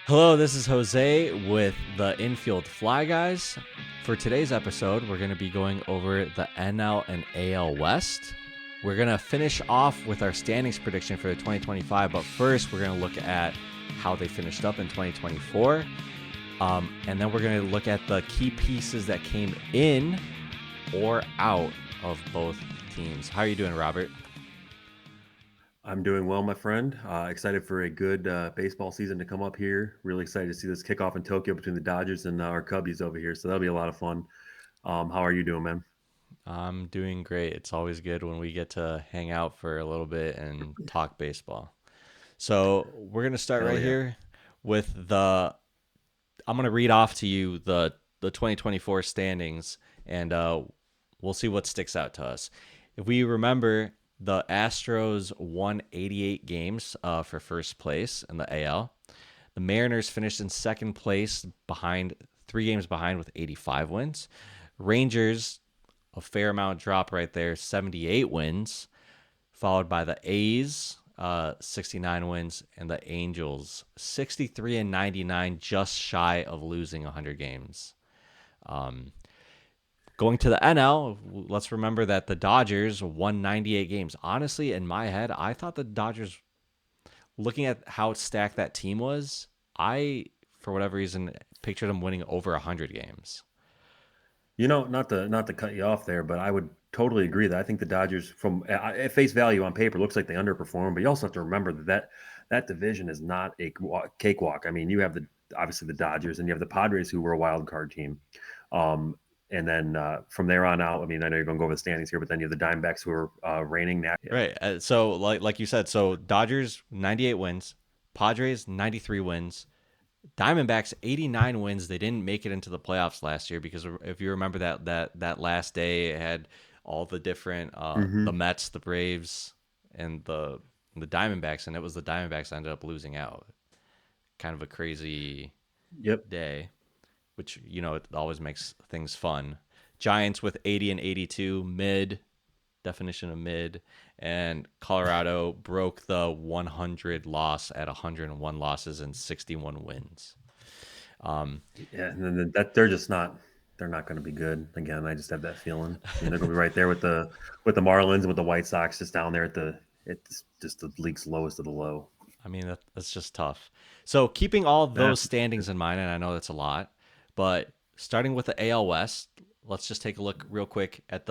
Hello, this is Jose with the Infield Fly Guys. For today's episode, we're going to be going over the NL and AL West. We're going to finish off with our standings prediction for the 2025, but first we're going to look at how they finished up in 2024. And then we're going to look at the key pieces that came in or out of both teams. How are you doing, Robert? I'm doing well, my friend. Excited for a good baseball season to come up here. Really excited to see this kickoff in Tokyo between the Dodgers and our Cubbies over here. So that'll be a lot of fun. How are you doing, man? I'm doing great. It's always good when we get to hang out for a little bit and talk baseball. So we're gonna start Hell right yeah. here with the. I'm gonna read off to you the 2024 standings, and we'll see what sticks out to us. If we remember, the Astros won 88 games for first place in the AL. The Mariners finished in second place, behind 3 games behind with 85 wins. Rangers, a fair amount drop right there, 78 wins, followed by the A's, 69 wins, and the Angels, 63 and 99, just shy of losing 100 games. Um, Going to the NL, let's remember that the Dodgers won 98 games. Honestly, in my head, I thought the Dodgers, looking at how stacked that team was, I, for whatever reason, pictured them winning over 100 games. Not to cut you off there, but I would totally agree that I think the Dodgers, from at face value on paper, looks like they underperform. But you also have to remember that division is not a cakewalk. I mean, you have obviously the Dodgers, and you have the Padres, who were a wild card team. Um, and then from there on out, I mean, I know you're going to go over the standings here, but then you have the Diamondbacks, who are reigning now. Yeah. Right. So like you said, so Dodgers 98 wins, Padres 93 wins, Diamondbacks 89 wins. They didn't make it into the playoffs last year because if you remember that last day, it had all the different the Mm-hmm. Mets, the Braves, and the Diamondbacks, and it was the Diamondbacks that ended up losing out. Kind of a crazy Yep. day, which it always makes things fun. Giants with 80 and 82, mid, definition of mid, and Colorado broke the 100 loss at 101 losses and 61 wins. Um, Yeah, and then that they're not going to be good again. I just have that feeling. I mean, they're going to be right there with the Marlins and with the White Sox, just down there it's just the league's lowest of the low. I mean, that's just tough. So keeping all those That's standings in mind, and I know that's a lot, but starting with the AL West, let's just take a look real quick at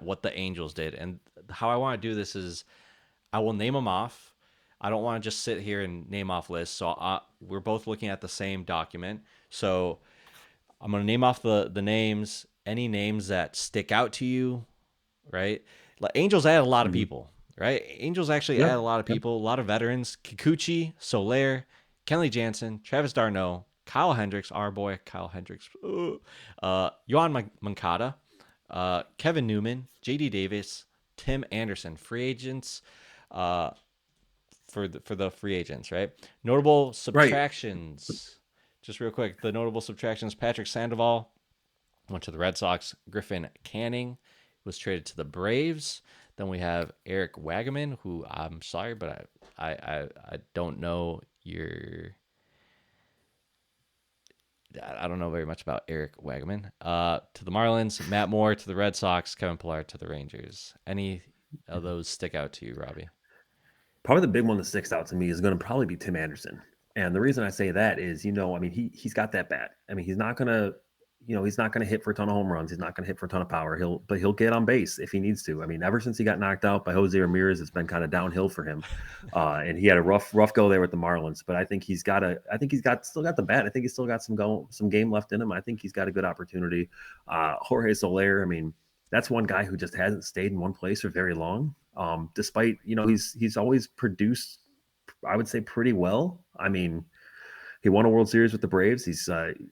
what the Angels did. And how I want to do this is I will name them off. I don't want to just sit here and name off lists. So we're both looking at the same document. So I'm going to name off the names, any names that stick out to you, right? Like Angels added a lot of mhm. people, right? Angels actually added a Yep, lot of yep. people, a lot of veterans. Kikuchi, Soler, Kenley Jansen, Travis d'Arnaud, Kyle Hendricks, our boy Kyle Hendricks, Yohan Moncada, Kevin Newman, J.D. Davis, Tim Anderson, free agents. Uh, for the free agents, right? Notable Right. subtractions. Just real quick, the notable subtractions: Patrick Sandoval went to the Red Sox. Griffin Canning was traded to the Braves. Then we have Eric Wagaman, who I'm sorry, but I don't know I don't know very much about Eric Wagaman. To the Marlins, Matt Moore to the Red Sox, Kevin Pillar to the Rangers. Any of those stick out to you, Robbie? Probably the big one that sticks out to me is going to probably be Tim Anderson. And the reason I say that is, I mean, he's got that bat. I mean, he's not gonna hit for a ton of home runs. He's not gonna hit for a ton of power. He'll get on base if he needs to. I mean, ever since he got knocked out by Jose Ramirez, it's been kind of downhill for him. And he had a rough go there with the Marlins. But I think he's still got the bat. I think he's still got some game left in him. I think he's got a good opportunity. Jorge Soler, I mean, that's one guy who just hasn't stayed in one place for very long. Despite he's always produced, I would say, pretty well. I mean, he won a World Series with the Braves.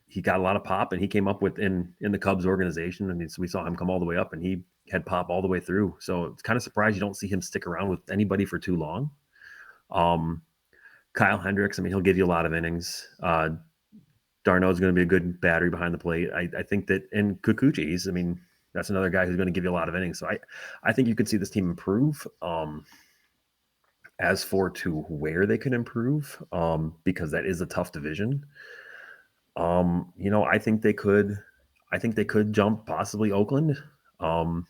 He got a lot of pop, and he came up with in the Cubs organization. I mean, so we saw him come all the way up, and he had pop all the way through. So it's kind of surprised you don't see him stick around with anybody for too long. Um, Kyle Hendricks, I mean, he'll give you a lot of innings. Darno's going to be a good battery behind the plate. I think that, and Kikuchi, I mean, that's another guy who's going to give you a lot of innings. So I think you could see this team improve. As for to where they can improve, because that is a tough division, I think they could. I think they could jump possibly Oakland. Um,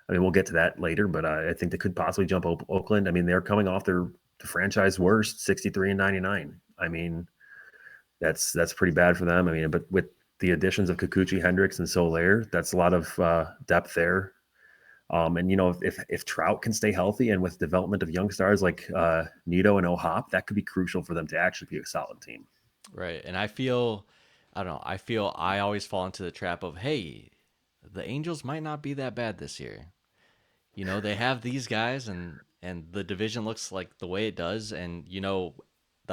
I mean, we'll get to that later, but I think they could possibly jump Oakland. I mean, they're coming off the franchise worst, 63-99. I mean, that's pretty bad for them. I mean, but with the additions of Kikuchi, Hendricks, and Soler, that's a lot of depth there. And if Trout can stay healthy and with development of young stars like Nito and O'Hop, that could be crucial for them to actually be a solid team. Right. And I don't know, I feel I always fall into the trap of, hey, the Angels might not be that bad this year. They have these guys, and the division looks like the way it does, and the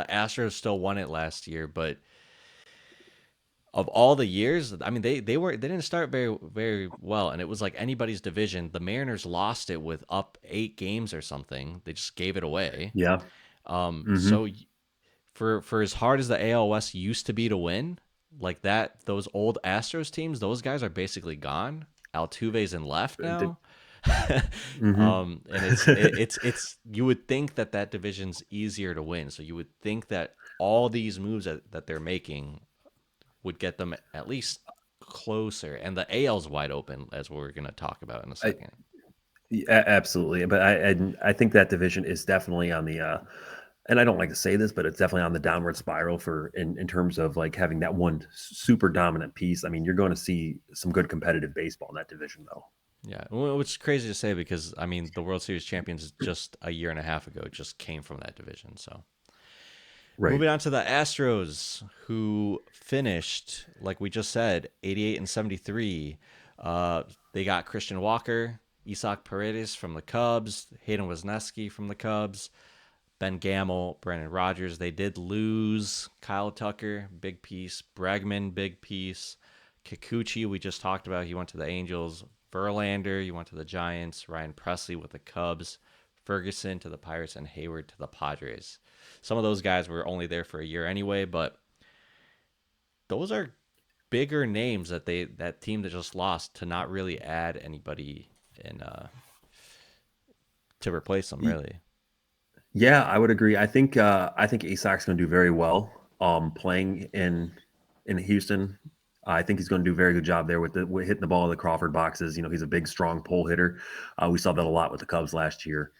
Astros still won it last year, but of all the years, I mean, they didn't start very very well, and it was like anybody's division. The Mariners lost it with up 8 games or something. They just gave it away. Yeah. So Hmm. for as hard as the AL West used to be to win, like that, those old Astros teams, those guys are basically gone. Altuve's in left now. Hmm. And it's you would think that division's easier to win. So you would think that all these moves that they're making would get them at least closer. And the AL's wide open, as we're going to talk about in a I, second. yeah, absolutely. But I think that division is definitely on the and I don't like to say this, but it's definitely on the downward spiral for in terms of like having that one super dominant piece. I mean, you're going to see some good competitive baseball in that division, though. Yeah, which is crazy to say because I mean the World Series champions just a year and a half ago just came from that division. So Right. moving on to the Astros, who finished like we just said, 88-73. They got Christian Walker, Isaac Paredes from the Cubs, Hayden Wesneski from the Cubs, Ben Gamel, Brandon Rogers. They did lose Kyle Tucker, big piece. Bregman, big piece. Kikuchi, we just talked about. He went to the Angels. Verlander, he went to the Giants. Ryan Presley with the Cubs. Ferguson to the Pirates, and Hayward to the Padres. Some of those guys were only there for a year anyway, but those are bigger names that team that just lost to not really add anybody in to replace them really. Yeah, I would agree. I think Isak's going to do very well playing in Houston. I think he's going to do a very good job there with hitting the ball in the Crawford boxes. He's a big, strong pull hitter. We saw that a lot with the Cubs last year.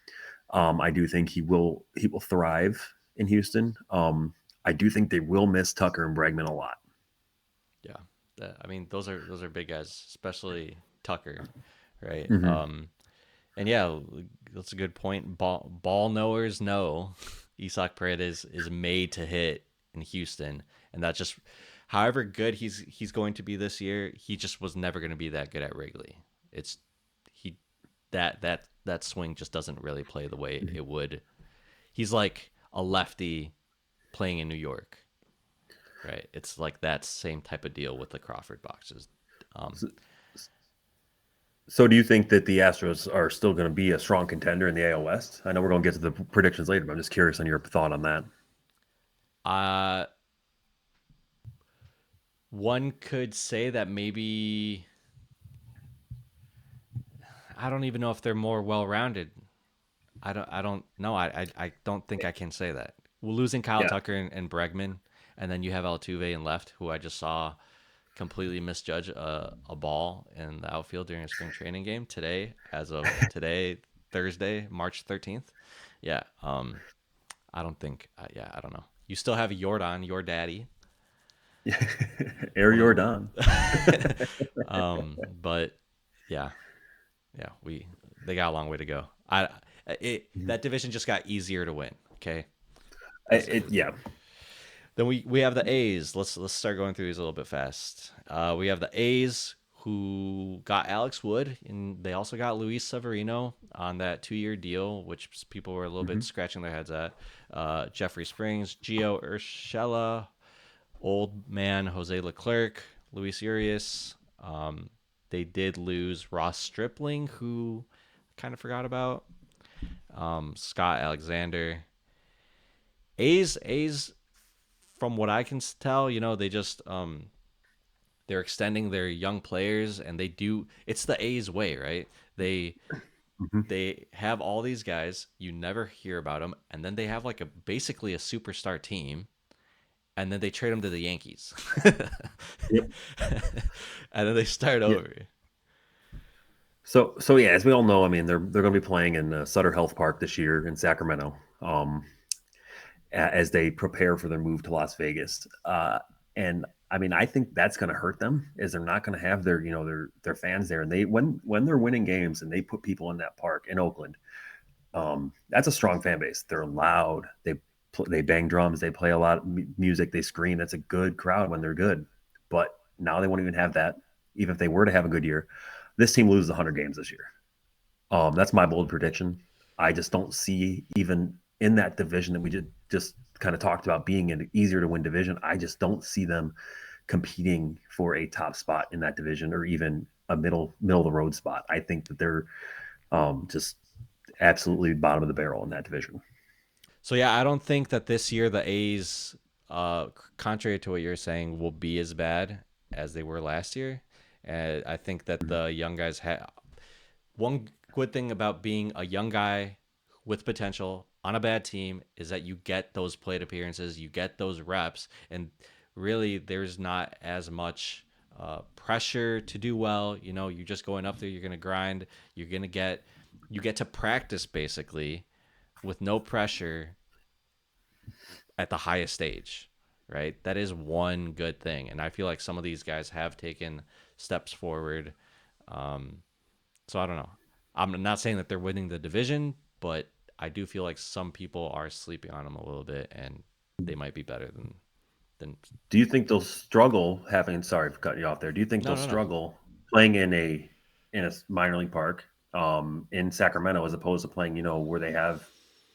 I do think he will thrive in Houston. I do think they will miss Tucker and Bregman a lot. Yeah. I mean, those are big guys, especially Tucker, right? Hmm. And yeah, that's a good point. Ball knowers know Isak Paredes is made to hit in Houston, and that's just however good he's going to be this year. He just was never going to be that good at Wrigley. It's he that swing just doesn't really play the way it would. He's like a lefty playing in New York, right? It's like that same type of deal with the Crawford boxes. Um, So, so do you think that the Astros are still going to be a strong contender in the AL West? I know we're going to get to the predictions later, but I'm just curious on your thought on that. uh, One could say that maybe I don't even know if they're more well-rounded. I don't know. I don't think I can say that. Well, losing Kyle Yeah. Tucker and Bregman, and then you have Altuve in left, who I just saw completely misjudge a ball in the outfield during a spring training game today, as of today, Thursday, March 13th. Yeah. I don't think. Yeah, I don't know. You still have Jordan, your daddy, Air one of Jordan. the. But yeah, yeah, they got a long way to go. That division just got easier to win. Okay, Yeah. then we have the A's. Let's start going through these a little bit fast. We have the A's who got Alex Wood, and they also got Luis Severino on that 2-year deal, which people were a little bit Hmm. scratching their heads at. Jeffrey Springs, Gio Urshela, old man Jose Leclerc, Luis Urias. They did lose Ross Stripling, who I kind of forgot about. Scott Alexander. A's, from what I can tell, they just they're extending their young players, and they do. It's the A's way, right? They Mhm. They have all these guys, you never hear about them, and then they have like a basically a superstar team, and then they trade them to the Yankees. Yep. And then they start Yeah. over. So yeah, as we all know, I mean, they're going to be playing in Sutter Health Park this year in Sacramento, as they prepare for their move to Las Vegas. And I mean, I think that's going to hurt them, is they're not going to have their their fans there, and they when they're winning games and they put people in that park in Oakland, that's a strong fan base. They're loud. They bang drums. They play a lot of music. They scream. That's a good crowd when they're good. But now they won't even have that. Even if they were to have a good year, this team loses 100 games this year. That's my bold prediction. I just don't see, even in that division that we just kind of talked about being an easier to win division, I just don't see them competing for a top spot in that division, or even a middle of the road spot. I think that they're just absolutely bottom of the barrel in that division. So yeah, I don't think that this year the A's, contrary to what you're saying, will be as bad as they were last year. And I think that the young guys have one good thing about being a young guy with potential on a bad team is that you get those plate appearances, you get those reps, and really there's not as much pressure to do well. You know, you're just going up there, you're gonna grind, you're gonna get you get to practice basically with no pressure at the highest stage, right? That is one good thing, and I feel like some of these guys have taken steps forward. Um, so I don't know. I'm not saying that they're winning the division, but I do feel like some people are sleeping on them a little bit, and they might be better than. Do you think they'll struggle having? Sorry for cutting you off there. Do you think No, they'll no, no. struggle playing in a minor league park in Sacramento, as opposed to playing, where they have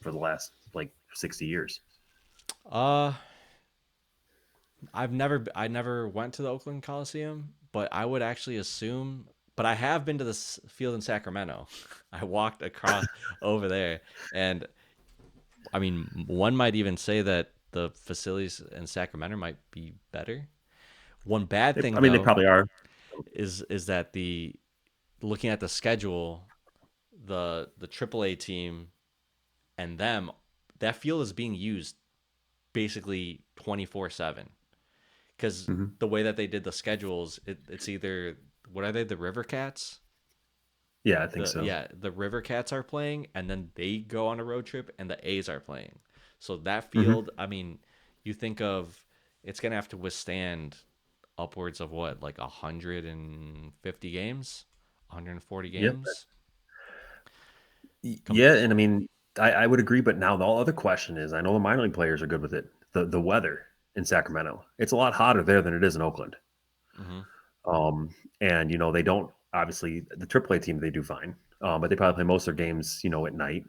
for the last like 60 years? Uh, I never went to the Oakland Coliseum, but I would actually assume. But I have been to this field in Sacramento. I walked across over there, and I mean, one might even say that the facilities in Sacramento might be better. One bad I thing mean, they though probably are. is that the looking at the schedule, the AAA team and them, that field is being used basically 24/7 because Mhm. the way that they did the schedules, it's either what are they, the River Cats? Yeah, I think The so. Yeah, the River Cats are playing, and then they go on a road trip, and the A's are playing. So that Hmm. field, I mean, you think of it's gonna have to withstand upwards of what, like 150 games, 140 Yep. games. Come, Yeah, and I mean, I would agree. But now the other question is, I know the minor league players are good with it. The weather in Sacramento, it's a lot hotter there than it is in Oakland. hmm Um, and they don't, obviously, the AAA team, they do fine, but they probably play most of their games, at night.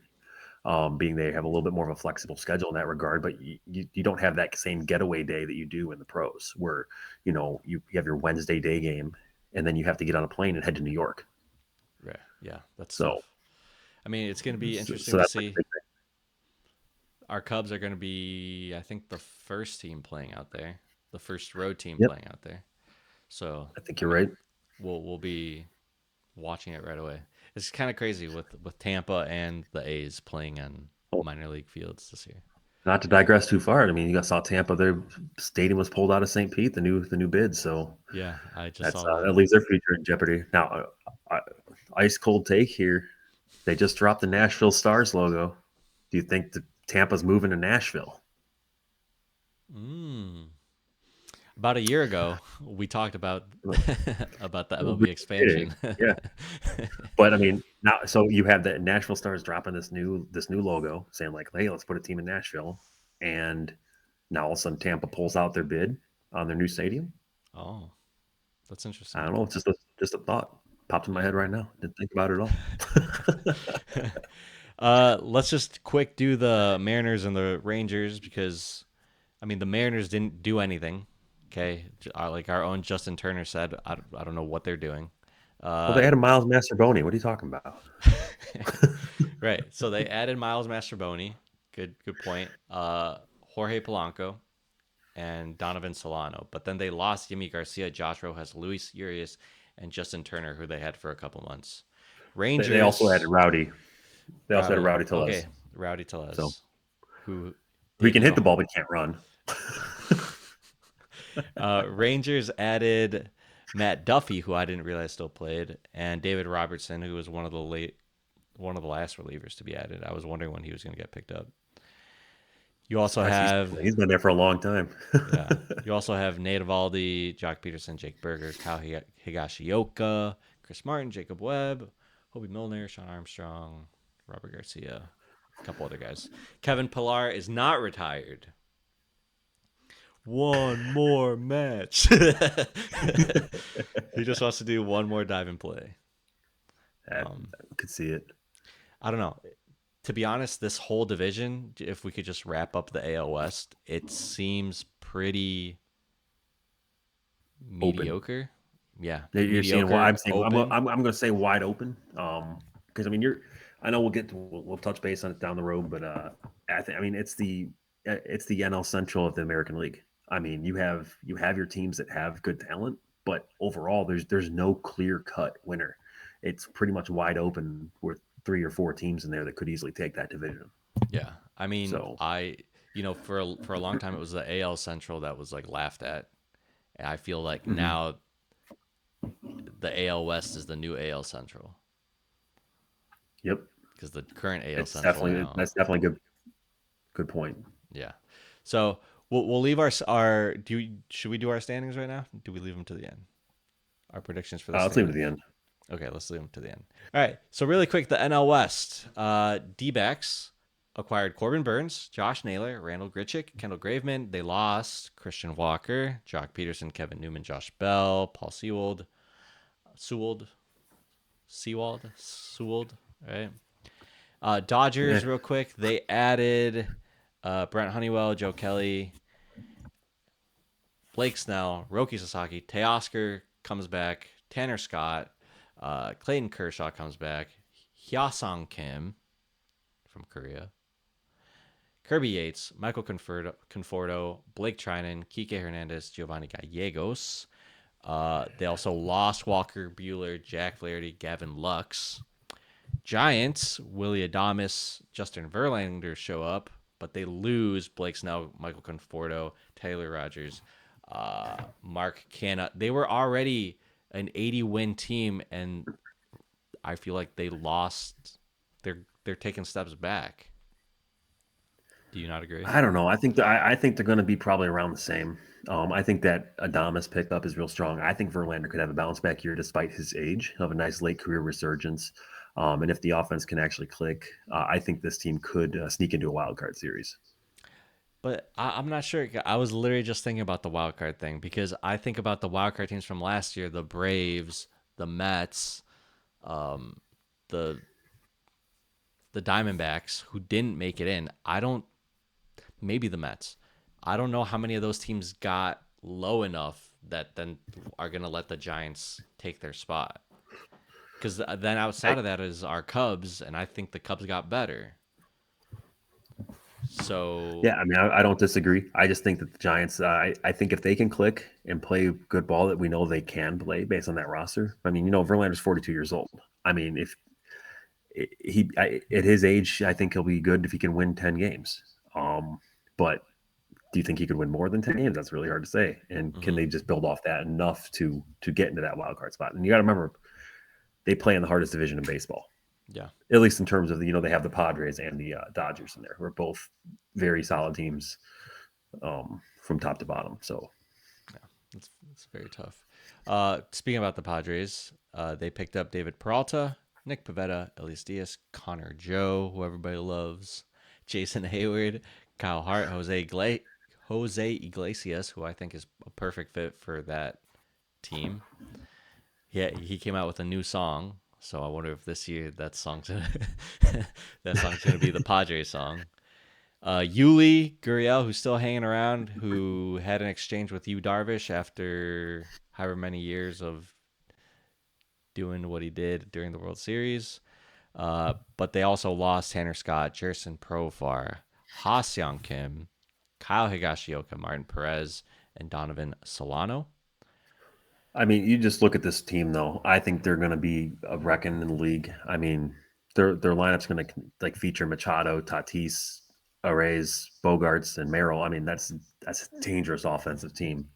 Being they have a little bit more of a flexible schedule in that regard, but you don't have that same getaway day that you do in the pros, where you have your Wednesday day game, and then you have to get on a plane and head to New York. yeah, yeah, that's So tough. I mean, it's gonna be interesting so to that's like a see. big thing. Our Cubs are gonna be, I think, the first team playing out there, the first road team Yep, playing out there. So, I think I you're mean, right. we'll be watching it right away. It's kind of crazy with Tampa and the A's playing on Well, minor league fields this year. not to digress too far. I mean, you got saw Tampa. Their stadium was pulled out of St. Pete, the new bid. So Yeah, I just that's saw that. that leaves their future in jeopardy. Now, ice cold take here. They just dropped the Nashville Stars logo. Do you think the Tampa's moving to Nashville? Mm. About a year ago, we talked about about the We're MLB kidding. expansion. Yeah, but I mean, now so you have the Nashville Stars dropping this new logo, saying like, "Hey, let's put a team in Nashville," and now all of a sudden Tampa pulls out their bid on their new stadium. Oh, that's I interesting. don't know. It's just a thought popped in my Yeah. head right now. Didn't think about it at all. Let's just quick do the Mariners and the Rangers because I mean the Mariners didn't do anything. Okay, like our own Justin Turner said, I don't know what they're doing. Well, they Uh, added Miles Mastroboni. What are you talking about? right. So they added Miles Mastroboni. Good point. Jorge Polanco and Donovan Solano. But then they lost Yimi Garcia, Josh Rojas, Luis Urias, and Justin Turner, who they had for a couple months. They also had Rangers, Rowdy. They also had Rowdy. Rowdy Tellez. Okay, Rowdy So Tellez, who he did can hit the no. ball, but he can't run. Rangers added Matt Duffy, who I didn't realize still played, and David Robertson, who was one of the last relievers to be added. I was wondering when he was going to get picked up. You also Surprised have, he's been there for a long time. yeah, you also have Nate Eovaldi, Jock Peterson, Jake Berger, Kyle Higashioka, Chris Martin, Jacob Webb, Hobie Milner, Sean Armstrong, Robert Garcia, a couple other guys. Kevin Pillar is not retired. One more match. He just wants to do one more dive and play. I could see it. I don't know. To be honest, this whole division, if we could just wrap up the AL West, it seems pretty Open. mediocre. Yeah, You're seeing what mediocre, I'm saying. open. I'm going to say wide open. Because I mean, I know we'll touch base on it down the road, but I mean, it's the NL Central of the American League. I mean, you have your teams that have good talent, but overall, there's no clear cut winner. It's pretty much wide open with 3 or 4 teams in there that could easily take that division. Yeah, I mean, So, for a long time it was the AL Central that was like laughed at. And I feel like mhm. now the AL West is the new AL Central Yep, because the current AL it's Central definitely now. that's definitely good point. Yeah. So we'll leave our should we do our standings right now? Do we leave them to the end? Our predictions for the Let's leave it to standings. the end. Okay, let's leave them to the end. All right. So really quick, the NL West. D-backs acquired Corbin Burns, Josh Naylor, Randall Grichuk, Kendall Graveman. They lost Christian Walker, Jock Peterson, Kevin Newman, Josh Bell, Paul Sewald, Sewald. All right. Yeah, Dodgers, real quick. They added Brent Honeywell, Joe Kelly, Blake Snell, Roki Sasaki, Teoscar comes back, Tanner Scott, Clayton Kershaw comes back, Hyasung Kim from Korea, Kirby Yates, Michael Conforto, Blake Trinan, Kike Hernandez, Giovanni Gallegos. They also lost Walker Bueller, Jack Flaherty, Gavin Lux. Giants, Willie Adames, Justin Verlander show up, but they lose Blake Snell, Michael Conforto, Taylor Rogers, Mark Canna. They were already an 80-win team, and I feel like they lost. They're taking steps back. Do you not agree? I don't know. I think they're going to be probably around the same. I think that Adamas pickup is real strong. I think Verlander could have a bounce back year despite his age. Have a nice late career resurgence. And if the offense can actually click, I think this team could sneak into a wild card series. But I'm not sure. I was literally just thinking about the wild card thing because I think about the wild card teams from last year: the Braves, the Mets, um, the the Diamondbacks, who didn't make it in. I don't. Maybe the Mets. I don't know how many of those teams got low enough that then are going to let the Giants take their spot. Because then outside I, of that is our Cubs, and I think the Cubs got better. So yeah, I mean, I don't disagree. I just think that the Giants, I think if they can click and play good ball that we know they can play based on that roster. I mean, Verlander's 42 years old. I mean, if at his age, I think he'll be good if he can win 10 games. But do you think he could win more than 10 games? That's really hard to say. And can mhm, they just build off that enough to get into that wild card spot? And you got to remember, they play in the hardest division in baseball, yeah, at least in terms of they have the Padres and the Dodgers in there, who are both very solid teams from top to bottom. So yeah, it's very tough. Speaking about the Padres, they picked up David Peralta, Nick Pivetta, Elias Diaz, Connor Joe, who everybody loves, Jason Hayward, Kyle Hart, Jose Iglesias, who I think is a perfect fit for that team. Yeah, he came out with a new song, so I wonder if this year that song's gonna be the Padres song. Yuli Gurriel, who's still hanging around, who had an exchange with Yu Darvish after however many years of doing what he did during the World Series. But they also lost Tanner Scott, Jerson Profar, Ha-Seong Kim, Kyle Higashioka, Martin Perez, and Donovan Solano. I mean, you just look at this team, though. I think they're going to be a reckon in the league. I mean, their lineup's going to like feature Machado, Tatis, Arraez, Bogarts, and Merrill. I mean, that's a dangerous offensive team.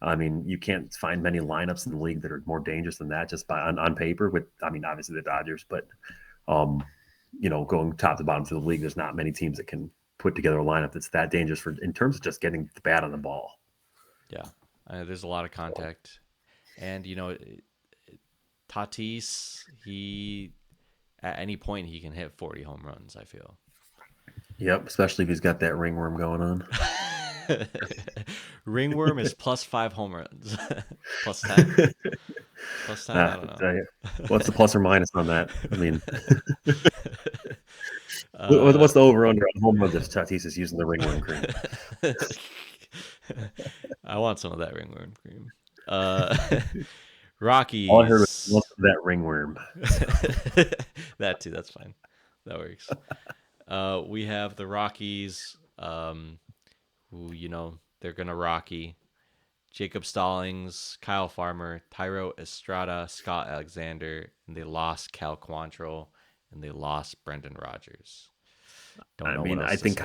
I mean, you can't find many lineups in the league that are more dangerous than that just on paper. With I mean, obviously the Dodgers, but um, going top to bottom through the league, there's not many teams that can put together a lineup that's that dangerous for in terms of just getting the bat on the ball. Yeah, there's a lot of contact, and Tatis, he at any point he can hit 40 home runs. I feel. Yep, especially if he's got that ringworm going on. Ringworm is plus 5 home runs, +10, +10. I don't know. What's the plus or minus on that? I mean, uh, what's the over under on home runs if Tatis is using the ringworm cream? I want some of that ringworm cream. All I heard was Rockies. most of that ringworm. That too. That's fine. That works. We have the Rockies, who they're gonna Rocky. Jacob Stallings, Kyle Farmer, Tyro Estrada, Scott Alexander, and they lost Cal Quantrill, and they lost Brendan Rodgers. Don't I know what mean, I else to think say.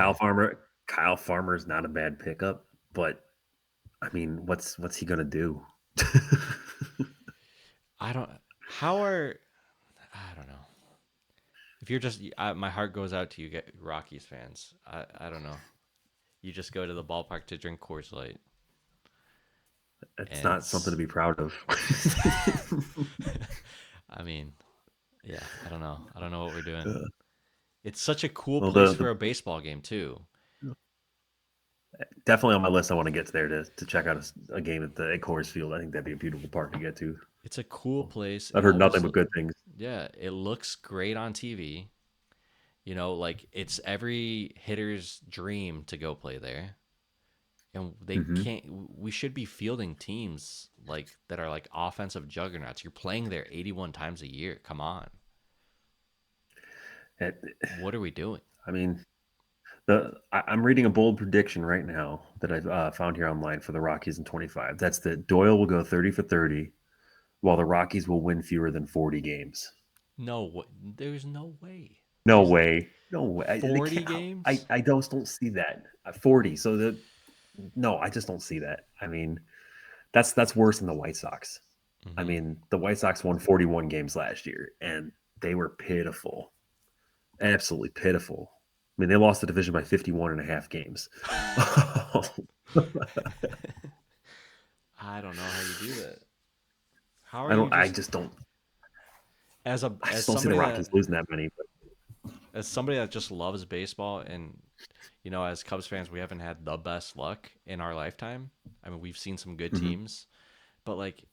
Kyle Farmer is not a bad pickup, but I mean, what's he gonna do? I don't. How are I don't know. If you're just, my heart goes out to you, get Rockies fans. I don't know. You just go to the ballpark to drink Coors Light, It's and not something to be proud of. I mean, yeah, I don't know. I don't know what we're doing. It's such a cool Well, place for a baseball game too. definitely on my list. I want to get there to check out a game at Coors Field. I think that'd be a beautiful park to get to. It's a cool place. I've It heard nothing always, but good things. yeah, it looks great on TV. Like it's every hitter's dream to go play there. And they Hmm. can't. We should be fielding teams like that are like offensive juggernauts. You're playing there 81 times a year. Come on, what are we doing? I mean, I'm reading a bold prediction right now that I've found here online for the Rockies in 25. That's that Doyle will go 30 for 30, while the Rockies will win fewer than 40 games. No, there's no way. No There's way. No way. They 40 can't. games. I just don't see that. 40. So no, I just don't see that. I mean, that's worse than the White Sox. I Hmm. mean, the White Sox won 41 games last year, and they were pitiful, absolutely pitiful. I mean, they lost the division by 51 and a half games. I don't know how you do that. How are you I just just don't. as a I as just don't see the somebody that Rockies losing that many. But as somebody that just loves baseball, and as Cubs fans we haven't had the best luck in our lifetime. I mean, we've seen some good mhm. teams, but like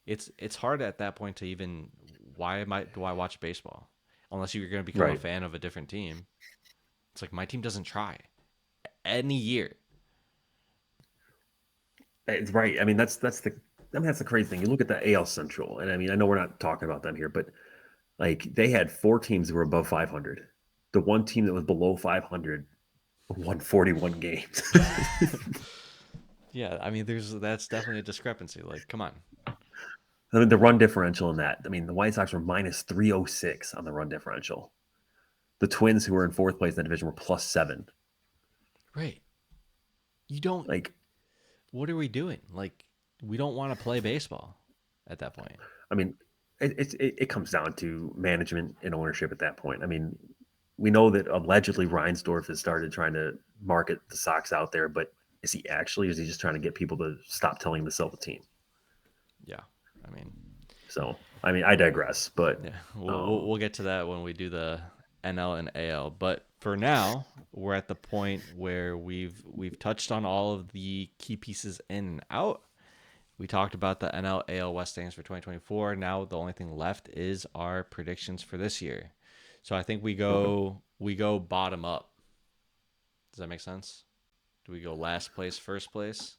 it's hard at that point to even, why do I watch baseball unless you're going to become a Right, fan of a different team. It's like my team doesn't try any year. it's right. I mean, that's the crazy thing. You look at the AL Central, and I mean, I know we're not talking about them here, but like they had four teams that were above 500. The one team that was below 500 won 41 games. Yeah, I mean, that's definitely a discrepancy. Like, come on. I mean, the run differential in that. I mean, the White Sox were minus 306 on the run differential. The Twins, who were in fourth place in that division, were plus 7. Right. You don't. Like, What are we doing? Like, we don't want to play baseball at that point. I mean, it comes down to management and ownership at that point. I mean, we know that allegedly Reinsdorf has started trying to market the Sox out there, but is he actually, or is he just trying to get people to stop telling him to sell the team? Yeah. I mean, So, I mean, I digress, but yeah, we'll um, we'll get to that when we do the NL and AL. But for now, we're at the point where we've touched on all of the key pieces in and out. We talked about the NL AL West standings for 2024. Now the only thing left is our predictions for this year. So I think we okay. go bottom up. Does that make sense? Do we go last place, first place?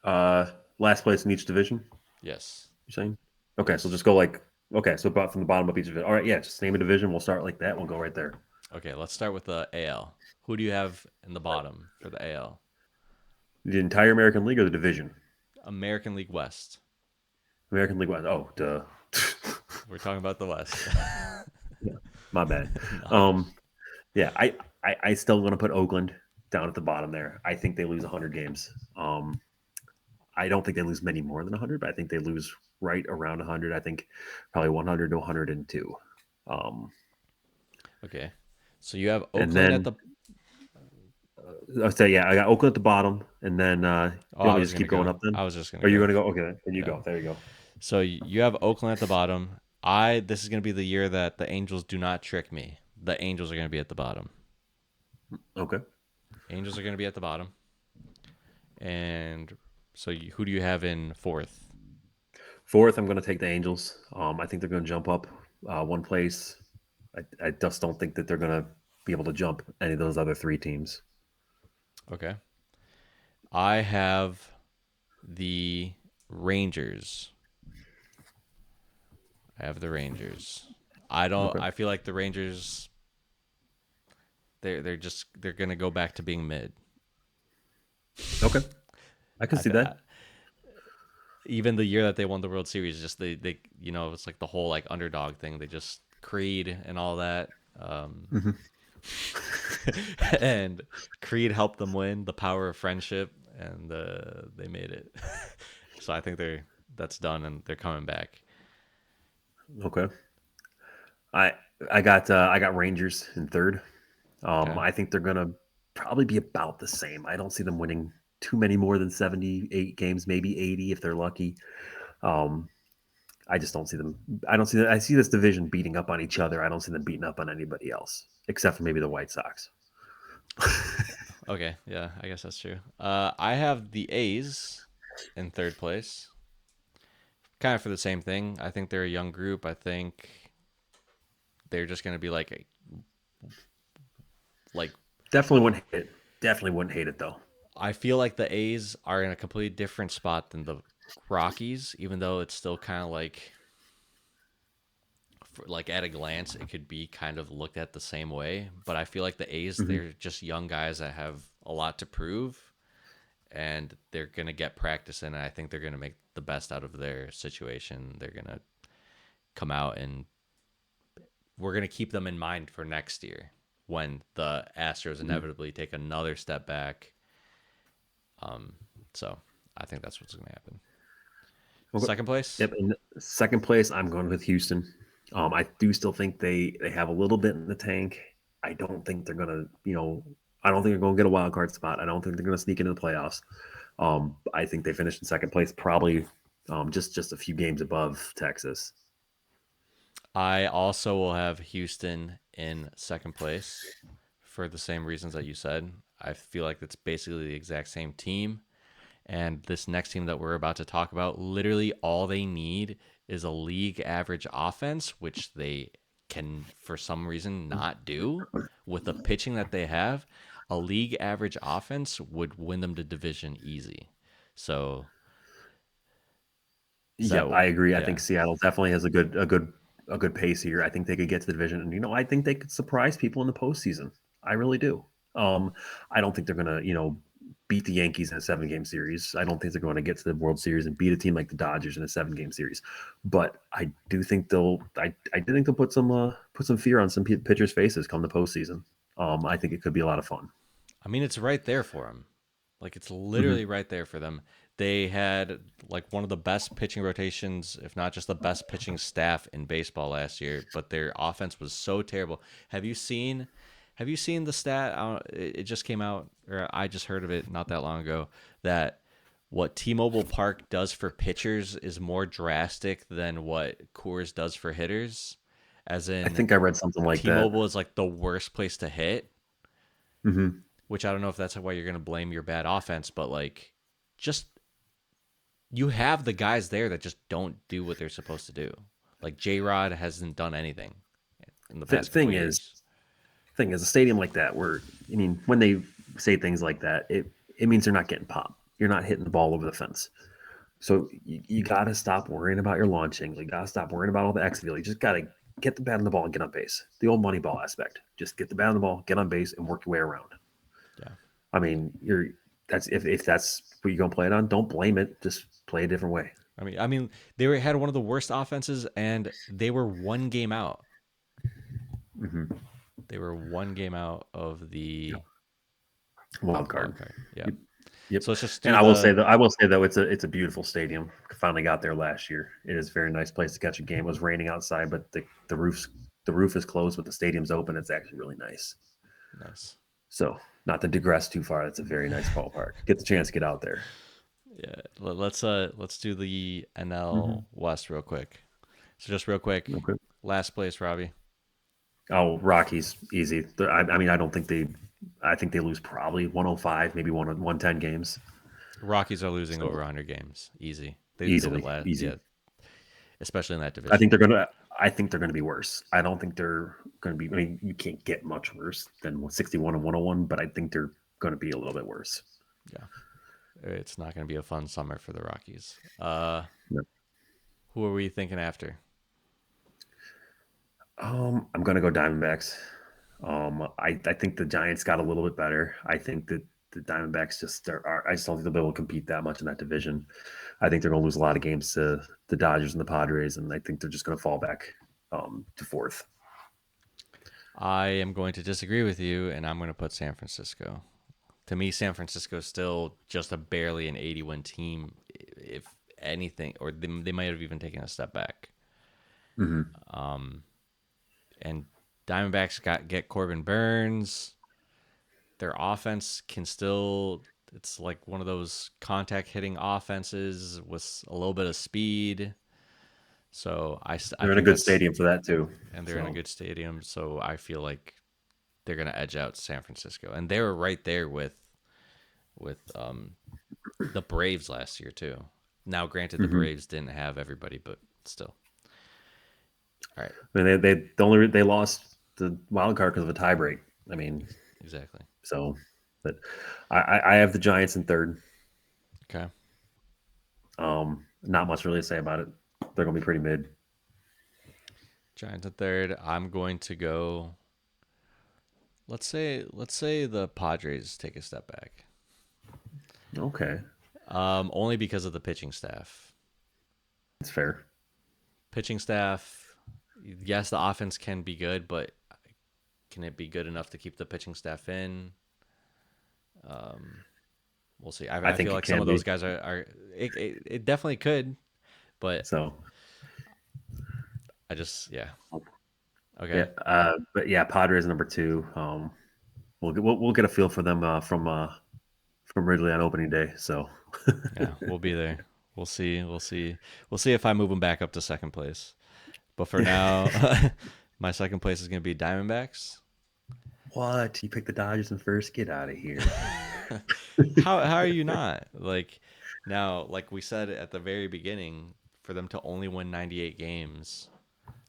Last place in each division, Yes. you're saying? Okay, so Yes. just go like, okay, so about from the bottom of each division. All right, yeah, just name a division. We'll start like that. We'll go right there. Okay, let's start with the AL. Who do you have in the bottom for the AL? The entire American League or the division? American League West. American League West. Oh, duh. We're talking about the West. Yeah, my bad. No. Um, yeah, I still want to put Oakland down at the bottom there. I think they lose 100 games. I don't think they lose many more than 100, but I think they lose right around 100. I think probably 100 to 102. Um, Okay. So you have and Oakland at then the. I'll say, yeah, I got Oakland at the bottom, and then Oh, you want I me to was just gonna keep going go. up then? I was just gonna Or are you go. going to go? Okay, then you Yeah. go. There you go. So you have Oakland at the bottom. This is gonna be the year that the Angels do not trick me. The Angels are gonna be at the bottom. Okay. Angels are gonna be at the bottom. And so who do you have in fourth? Fourth, I'm going to take the Angels. I think they're going to jump up one place. I just don't think that they're going to be able to jump any of those other three teams. Okay. I have the Rangers. I have the Rangers. I don't. Okay. I feel like the Rangers. They're gonna go back to being mid. Okay. I can I, see fe- I that. even the year that they won the World Series, just they it's like the whole like underdog thing. They just Creed and all that. Hmm. And Creed helped them win the power of friendship, and they made it. So I think that's done, and they're coming back. Okay. I I got Rangers in third. Okay. I think they're gonna probably be about the same. I don't see them winning too many more than 78 games, maybe 80 if they're lucky. Um, I just don't see them. I don't see that. I see this division beating up on each other. I don't see them beating up on anybody else except for maybe the White Sox. Okay. Yeah, I guess that's true. I have the A's in third place, kind of for the same thing. I think they're a young group. I think they're just going to be like Definitely wouldn't hate it. Definitely wouldn't hate it though. I feel like the A's are in a completely different spot than the Rockies, even though it's still kind of like at a glance it could be kind of looked at the same way. But I feel like the A's, Hmm. they're just young guys that have a lot to prove, and they're gonna get practice in. And I think they're gonna make the best out of their situation. They're gonna come out, and we're gonna keep them in mind for next year when the Astros Hmm. inevitably take another step back. Um, so I think that's what's gonna happen. Okay. Second place. Yep. In second place, I'm going with Houston. I do still think they have a little bit in the tank. I don't think they're gonna, I don't think they're gonna get a wild card spot. I don't think they're gonna sneak into the playoffs. I think they finished in second place, probably just a few games above Texas. I also will have Houston in second place for the same reasons that you said. I feel like it's basically the exact same team. And this next team that we're about to talk about, literally all they need is a league average offense, which they can, for some reason, not do with the pitching that they have. A league average offense would win them the division easy. So, Yep, I agree. I yeah. think Seattle definitely has a good pace here. I think they could get to the division, and I think they could surprise people in the postseason. I really do. I don't think they're gonna, beat the Yankees in a 7 game series. I don't think they're going to get to the World Series and beat a team like the Dodgers in a 7 game series. But I do think I do think they'll put some fear on some pitchers' faces come the postseason. I think it could be a lot of fun. I mean, it's right there for them. Like, it's Hmm. literally right there for them. They had like one of the best pitching rotations, if not just the best pitching staff in baseball last year, but their offense was so terrible. Have you seen the stat? It just came out, or I just heard of it not that long ago, that what T-Mobile Park does for pitchers is more drastic than what Coors does for hitters. As I in, think I read something like that. T-Mobile is like the worst place to hit, Hmm. which I don't know if that's why you're going to blame your bad offense, but like, just you have the guys there that just don't do what they're supposed to do. Like J Rod hasn't done anything in the Th- past couple thing is, years. thing is, a stadium like that, where when they say things like that, it means they're not getting popped. You're not hitting the ball over the fence. So you got to stop worrying about your launching. You got to stop worrying about all the exit. You just got to get the bat on the ball and get on base. The old money ball aspect. Just get the bat on the ball, get on base, and work your way around. Yeah. I mean, that's if that's what you're gonna play it on, don't blame it. Just play a different way. I mean, had one of the worst offenses, and they were one game out. Mm-hmm. They were one game out of the Yep. Wild wild card. card. Yeah. Yep. Yep. So let's just And do the. I will say though, it's a beautiful stadium. Finally got there last year. It is a very nice place to catch a game. It was raining outside, but the roof is closed, but the stadium's open. It's actually really nice. Nice. So not to digress too far, it's a very nice ballpark. Get the chance to get out there. Yeah. Let's do the NL Mm-hmm. West real quick. So just real quick, Okay. last place, Robbie. Oh, Rockies easy. I mean, I don't think they. I think they lose probably 105, maybe 110 games. Rockies are losing over So 100 games. Easy. They did it easily, last. easy. Yeah, especially in that I think division. they're gonna. I think they're gonna be worse. I don't think they're gonna be. I mean, you can't get much worse than 61 and 101, but I think they're gonna be a little bit worse. Yeah, it's not going to be a fun summer for the Rockies. Yep. Who are we thinking after? I'm gonna go Diamondbacks. I think the Giants got a little bit better. I think that the Diamondbacks just are. I just don't think they'll be able to compete that much in that division. I think they're going to lose a lot of games to the Dodgers and the Padres, and I think they're just going to fall back to fourth. I am going to disagree with you, and I'm going to put San Francisco. To me, San Francisco is still just a barely an 80-win team, if anything, or they might have even taken a step back. Mm-hmm. And Diamondbacks get Corbin Burns. Their offense can still. It's like one of those contact hitting offenses with a little bit of speed. So I They're in a think good that's, stadium for that too. and they're in a So good stadium. So I feel like they're gonna edge out San Francisco, and they were right there with the Braves last year too. Now, granted, the mm-hmm. Braves didn't have everybody, but still. All right, I mean, they lost the wild card because of a tie break. I mean, exactly. so but I have the Giants in third. Okay, Not much really to say about it. They're going to be pretty mid. Giants at third. I'm going to go. Let's say the Padres take a step back. Okay, Only because of the pitching staff. that's fair. Pitching staff. Yes, the offense can be good, but can it be good enough to keep the pitching staff in? Um, we'll see. I I feel think it like some can of those be. guys are it definitely could, but So I just yeah. yeah, Okay. but yeah, Padres number two. We'll get a feel for them from Wrigley on opening day. So Yeah, we'll be there. We'll see. We'll see. We'll see if I move them back up to second place. But for now, my second place is going to be Diamondbacks. what? You picked the Dodgers in first? Get out of here. How are you not? Like now, like we said at the very beginning, for them to only win 98 games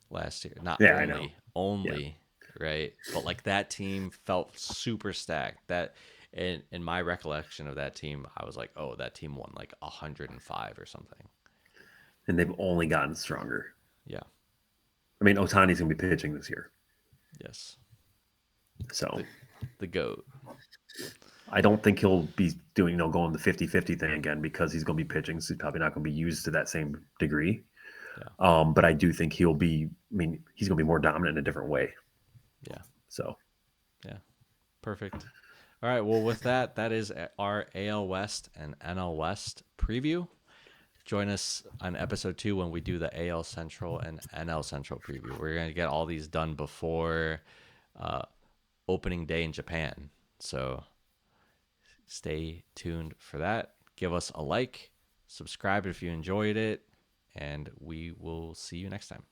last year. Not Yeah, I know. Yeah. only, right? But like that team felt super stacked. That in my recollection of that team, I was like, "Oh, that team won like 105 or something." And they've only gotten stronger. Yeah. I mean, Otani's going to be pitching this year. Yes. So The the goat. I don't think he'll be doing, going the 50-50 thing again because he's going to be pitching. So he's probably not going to be used to that same degree. Yeah. But I do think he'll be, I mean, he's going to be more dominant in a different way. Yeah. So, Yeah. Perfect. All right. Well, with that, that is our AL West and NL West preview. Join us on episode 2 when we do the AL Central and NL Central preview. We're going to get all these done before uh, opening day in Japan. So stay tuned for that. Give us a like, subscribe if you enjoyed it, and we will see you next time.